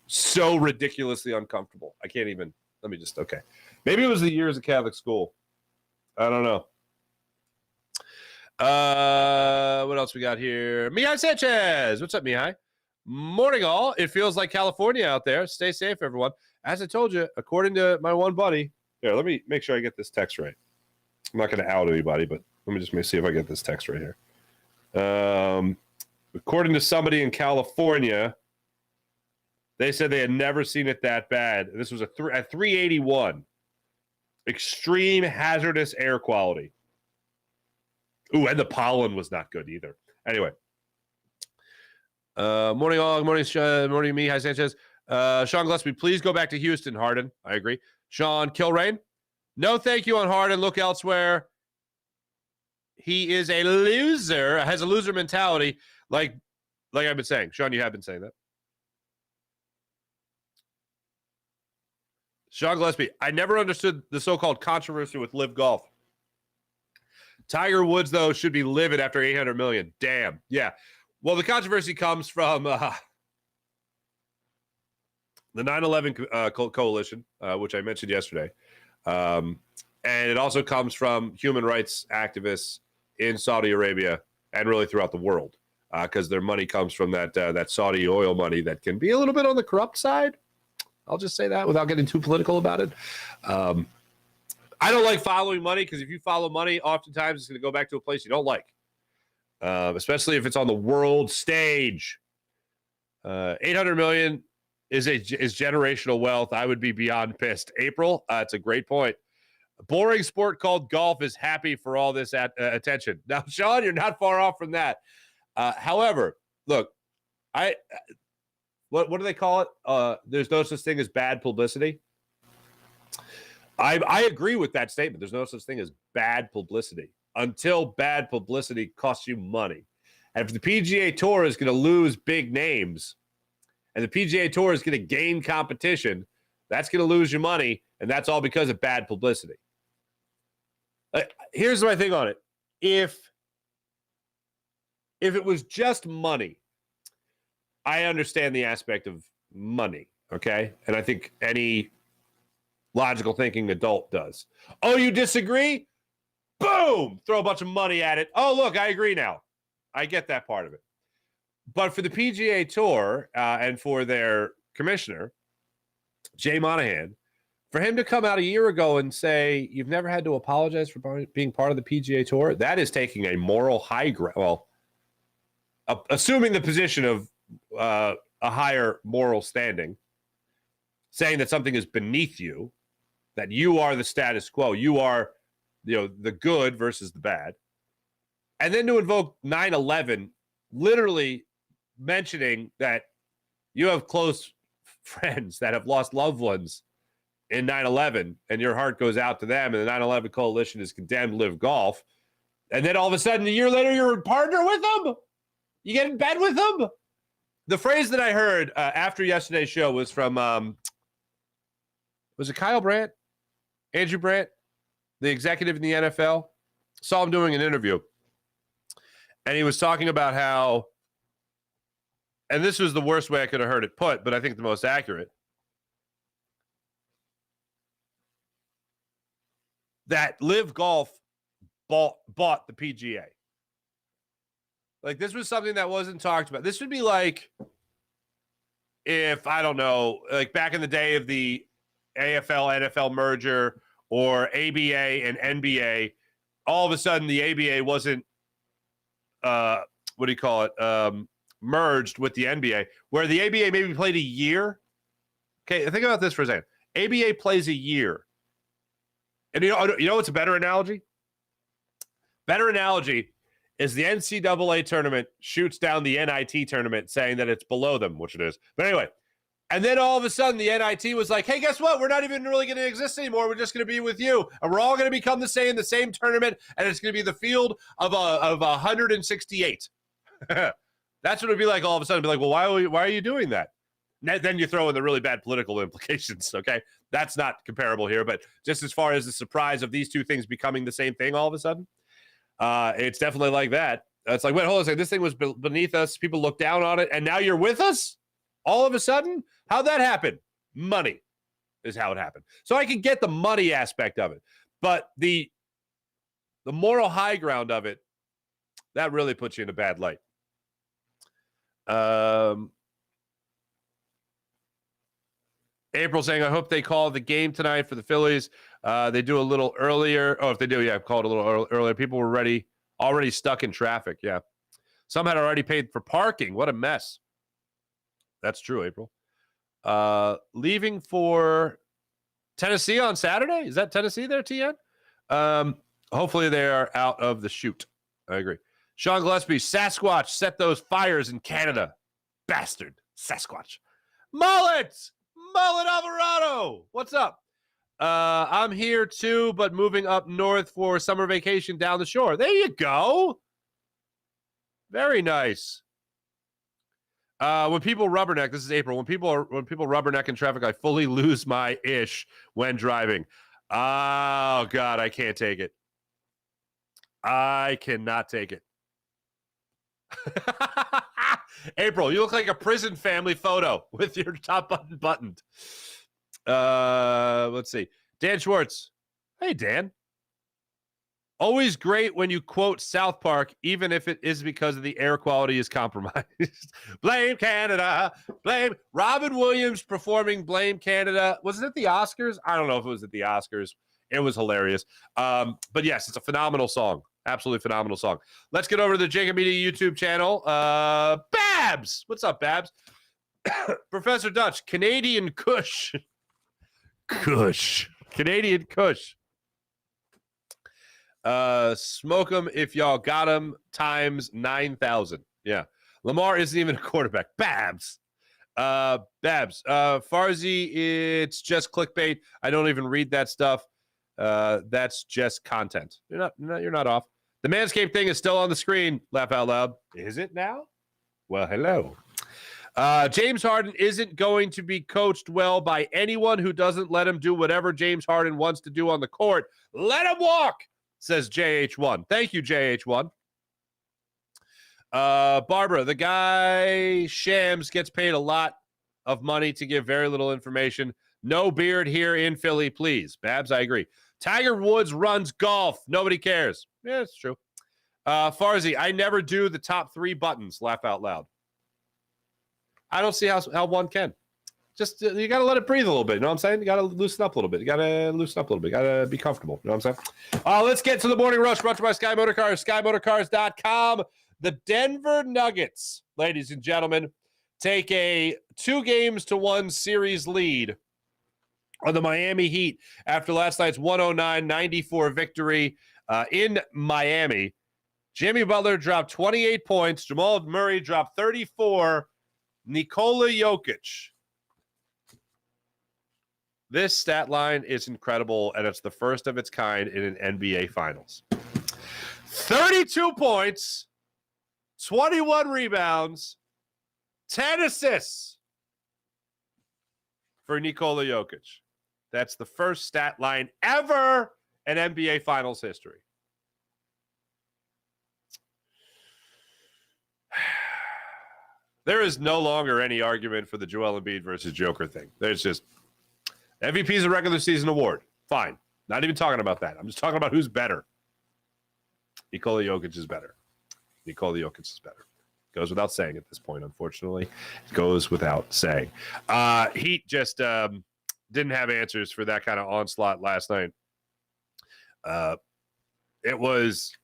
Speaker 1: so ridiculously uncomfortable. I can't even. Let me just. Okay. Maybe it was the years of Catholic school. I don't know. What else we got here? Mihai Sanchez. What's up, Mihai? Morning, all. It feels like California out there. Stay safe, everyone. As I told you, according to my one buddy. Here, let me make sure I get this text right. I'm not going to out anybody, but let me just see if I get this text right here. According to somebody in California, they said they had never seen it that bad. This was at 381. Extreme hazardous air quality. Ooh, and the pollen was not good either. Anyway. Morning all. Morning, morning me. Hi, Sanchez. Sean Gillespie, please go back to Houston, Harden. I agree. Sean Kilrain. No thank you on Harden. Look elsewhere. He is a loser, has a loser mentality, like I've been saying. Sean, you have been saying that. Sean Gillespie, I never understood the so-called controversy with LIV Golf. Tiger Woods, though, should be livid after $800 million. Damn. Yeah. Well, the controversy comes from the 9/11 coalition, which I mentioned yesterday. And it also comes from human rights activists in Saudi Arabia and really throughout the world, because their money comes from that Saudi oil money that can be a little bit on the corrupt side. I'll just say that without getting too political about it. I don't like following money, because if you follow money, oftentimes it's going to go back to a place you don't like, especially if it's on the world stage. 800 million is generational wealth. I would be beyond pissed. April, it's a great point. A boring sport called golf is happy for all this attention. Now, Sean, you're not far off from that. However, look, what do they call it? There's no such thing as bad publicity. I agree with that statement. There's no such thing as bad publicity until bad publicity costs you money. And if the PGA Tour is going to lose big names and the PGA Tour is going to gain competition, that's going to lose you money, and that's all because of bad publicity. Here's my thing on it. If it was just money, I understand the aspect of money, okay? And I think any logical thinking adult does. Oh, you disagree? Boom! Throw a bunch of money at it. Oh, look, I agree now. I get that part of it. But for the PGA Tour and for their commissioner, Jay Monahan, for him to come out a year ago and say, you've never had to apologize for being part of the PGA Tour, that is taking a moral high ground. Well, assuming the position of a higher moral standing, saying that something is beneath you, that you are the status quo, you are, the good versus the bad. And then to invoke 9/11, literally mentioning that you have close friends that have lost loved ones in 9/11, and your heart goes out to them, and the 9/11 coalition has condemned LIV Golf. And then all of a sudden, a year later, you're a partner with them? You get in bed with them? The phrase that I heard after yesterday's show was from, was it Kyle Brandt? Andrew Brandt, the executive in the NFL? Saw him doing an interview. And he was talking about how, and this was the worst way I could have heard it put, but I think the most accurate. that LIV Golf bought the PGA. Like, this was something that wasn't talked about. This would be like if, I don't know, like back in the day of the AFL, NFL merger or ABA and NBA, all of a sudden the ABA wasn't, merged with the NBA, where the ABA maybe played a year. Okay, think about this for a second. ABA plays a year. And you know what's a better analogy? Better analogy is the NCAA tournament shoots down the NIT tournament saying that it's below them, which it is. But anyway, and then all of a sudden the NIT was like, hey, guess what? We're not even really going to exist anymore. We're just going to be with you. And we're all going to become the same tournament, and it's going to be the field of 168. That's what it would be like all of a sudden. Be like, well, why are you doing that? Then you throw in the really bad political implications, okay? That's not comparable here, but just as far as the surprise of these two things becoming the same thing all of a sudden, it's definitely like that. It's like, wait, hold on a second. This thing was beneath us. People look down on it, and now you're with us all of a sudden? How'd that happen? Money is how it happened. So I can get the money aspect of it, but the moral high ground of it, that really puts you in a bad light. April saying, I hope they call the game tonight for the Phillies. They do a little earlier. Oh, if they do, yeah, call it a little earlier. People were already stuck in traffic. Yeah. Some had already paid for parking. What a mess. That's true, April. Leaving for Tennessee on Saturday. Is that Tennessee there, TN? Hopefully they are out of the chute. I agree. Sean Gillespie, Sasquatch set those fires in Canada. Bastard. Sasquatch. Mullet Alvarado. What's up? I'm here too, but moving up north for summer vacation down the shore. There you go. Very nice. When people rubberneck, this is April. When people rubberneck in traffic, I fully lose my ish when driving. Oh God, I can't take it. I cannot take it. April, you look like a prison family photo with your top button buttoned. Let's see. Dan Schwartz. Hey, Dan. Always great when you quote South Park, even if it is because of the air quality is compromised. Blame Canada. Blame Robin Williams performing Blame Canada. Was it at the Oscars? I don't know if it was at the Oscars. It was hilarious. But yes, it's a phenomenal song. Absolutely phenomenal song. Let's get over to the Jacob Media YouTube channel. Babs. What's up, Babs? Professor Dutch, Canadian Kush. Canadian Kush. Smoke them if y'all got them times 9,000. Yeah. Lamar isn't even a quarterback. Babs. Farzy, it's just clickbait. I don't even read that stuff. That's just content. You're not off. The Manscaped thing is still on the screen. Laugh out loud. Is it now? Well, hello. James Harden isn't going to be coached well by anyone who doesn't let him do whatever James Harden wants to do on the court. Let him walk, says JH1. Thank you, JH1. Barbara, the guy Shams gets paid a lot of money to give very little information. No beard here in Philly, please. Babs, I agree. Tiger Woods runs golf. Nobody cares. Yeah, it's true. Farzy, I never do the top 3 buttons. Laugh out loud. I don't see how one can. Just, you got to let it breathe a little bit. You know what I'm saying? You got to loosen up a little bit. You got to be comfortable. You know what I'm saying? Let's get to the morning rush brought to you by Sky Motorcars, skymotorcars.com. The Denver Nuggets, ladies and gentlemen, take a 2-1 series lead on the Miami Heat after last night's 109-94 victory in Miami. Jimmy Butler dropped 28 points. Jamal Murray dropped 34. Nikola Jokic. This stat line is incredible, and it's the first of its kind in an NBA Finals. 32 points, 21 rebounds, 10 assists for Nikola Jokic. That's the first stat line ever in NBA Finals history. There is no longer any argument for the Joel Embiid versus Joker thing. There's just MVP is a regular season award. Fine. Not even talking about that. I'm just talking about who's better. Nikola Jokic is better. Nikola Jokic is better. Goes without saying at this point, unfortunately. It goes without saying. Heat just didn't have answers for that kind of onslaught last night. It was,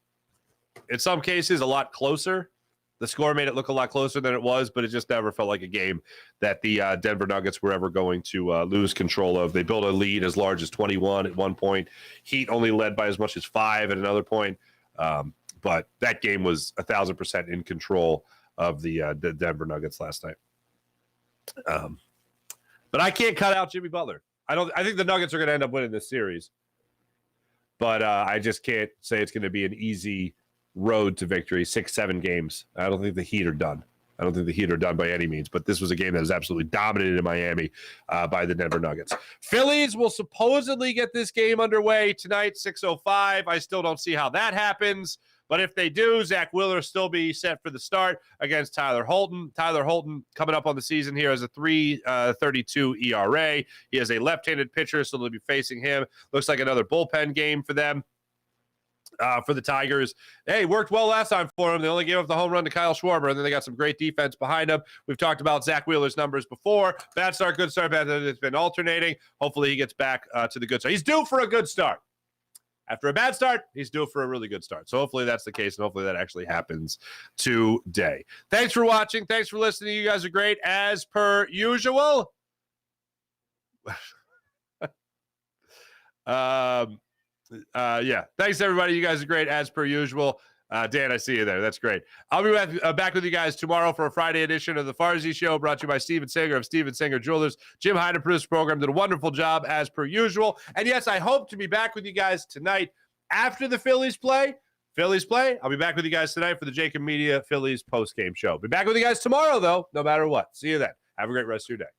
Speaker 1: in some cases, a lot closer. The score made it look a lot closer than it was, but it just never felt like a game that the Denver Nuggets were ever going to lose control of. They built a lead as large as 21 at one point. Heat only led by as much as 5 at another point. But that game was 1,000% in control of the Denver Nuggets last night. But I can't cut out Jimmy Butler. I think the Nuggets are going to end up winning this series. But I just can't say it's going to be an easy road to victory. 6-7 games. I don't think the Heat are done. I don't think the Heat are done by any means, but this was a game that was absolutely dominated in Miami by the Denver Nuggets. Phillies will supposedly get this game underway tonight, 6:05. I still don't see how that happens, but if they do, Zach Wheeler still be set for the start against Tyler Holton. Tyler Holton coming up on the season here has a 3.32 ERA. He has a left-handed pitcher, so they'll be facing him. Looks like another bullpen game for them. For the Tigers. Hey, worked well last time for them. They only gave up the home run to Kyle Schwarber, and then they got some great defense behind them. We've talked about Zach Wheeler's numbers before. Bad start, good start, bad start. It's been alternating. Hopefully he gets back to the good start. He's due for a good start. After a bad start, he's due for a really good start. So hopefully that's the case, and hopefully that actually happens today. Thanks for watching. Thanks for listening. You guys are great, as per usual. Yeah. Thanks, everybody. You guys are great, as per usual. Dan, I see you there. That's great. I'll be back with you guys tomorrow for a Friday edition of the Farzy Show, brought to you by Steven Singer of Steven Singer Jewelers. Jim Hyden produced the program, did a wonderful job, as per usual. And yes, I hope to be back with you guys tonight after the Phillies play. I'll be back with you guys tonight for the Jacob Media Phillies post-game show. Be back with you guys tomorrow, though, no matter what. See you then. Have a great rest of your day.